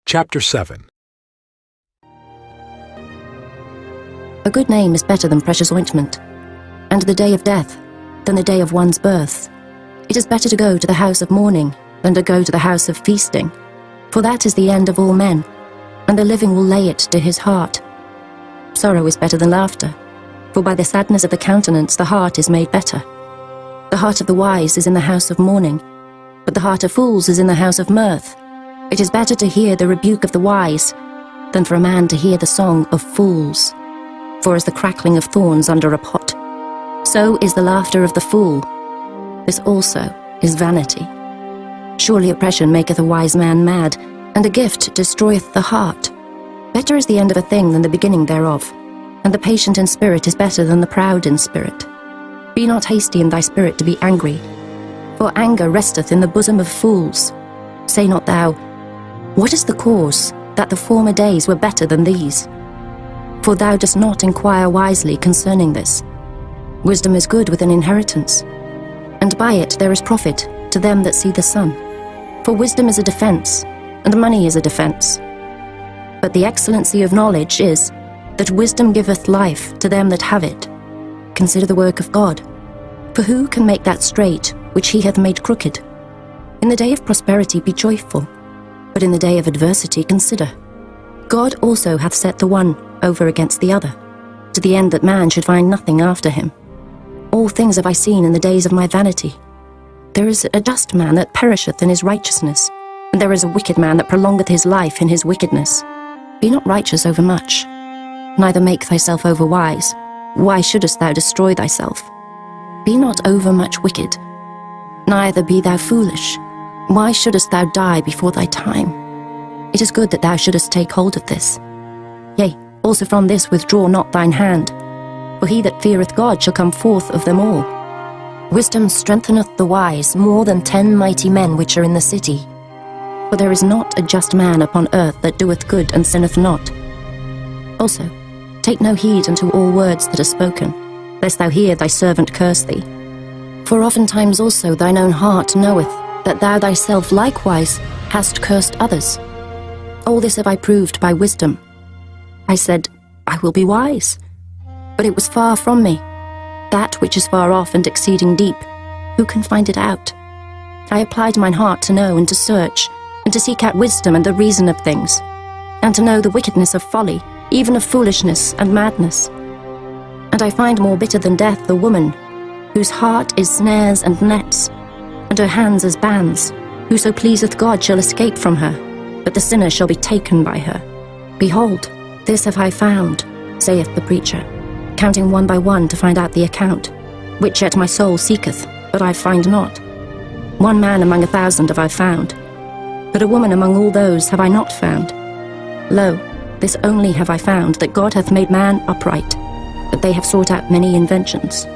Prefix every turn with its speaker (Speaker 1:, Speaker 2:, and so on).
Speaker 1: Chapter 7.
Speaker 2: A good name is better than precious ointment, and the day of death than the day of one's birth. It is better to go to the house of mourning than to go to the house of feasting, for that is the end of all men, and the living will lay it to his heart. Sorrow is better than laughter, for by the sadness of the countenance the heart is made better. The heart of the wise is in the house of mourning, but the heart of fools is in the house of mirth. It is better to hear the rebuke of the wise than for a man to hear the song of fools. For as the crackling of thorns under a pot, so is the laughter of the fool. This also is vanity. Surely oppression maketh a wise man mad, and a gift destroyeth the heart. Better is the end of a thing than the beginning thereof, and the patient in spirit is better than the proud in spirit. Be not hasty in thy spirit to be angry, for anger resteth in the bosom of fools. Say not thou, what is the cause that the former days were better than these? For thou dost not inquire wisely concerning this. Wisdom is good with an inheritance, and by it there is profit to them that see the sun. For wisdom is a defense, and money is a defense. But the excellency of knowledge is, that wisdom giveth life to them that have it. Consider the work of God. For who can make that straight which he hath made crooked? In the day of prosperity be joyful, but in the day of adversity consider. God also hath set the one over against the other, to the end that man should find nothing after him. All things have I seen in the days of my vanity. There is a just man that perisheth in his righteousness, and there is a wicked man that prolongeth his life in his wickedness. Be not righteous over much, neither make thyself over wise. Why shouldest thou destroy thyself? Be not over much wicked, neither be thou foolish. Why shouldest thou die before thy time? It is good that thou shouldest take hold of this. Yea, also from this withdraw not thine hand, for he that feareth God shall come forth of them all. Wisdom strengtheneth the wise more than 10 mighty men which are in the city. For there is not a just man upon earth that doeth good and sinneth not. Also, take no heed unto all words that are spoken, lest thou hear thy servant curse thee. For oftentimes also thine own heart knoweth that thou thyself likewise hast cursed others. All this have I proved by wisdom. I said, I will be wise. But it was far from me. That which is far off and exceeding deep, who can find it out? I applied mine heart to know and to search, and to seek out wisdom and the reason of things, and to know the wickedness of folly, even of foolishness and madness. And I find more bitter than death the woman, whose heart is snares and nets, and her hands as bands. Whoso pleaseth God shall escape from her, but the sinner shall be taken by her. Behold, this have I found, saith the preacher, counting one by one to find out the account, which yet my soul seeketh, but I find not. One man among 1,000 have I found, but a woman among all those have I not found. Lo, this only have I found, that God hath made man upright, but they have sought out many inventions.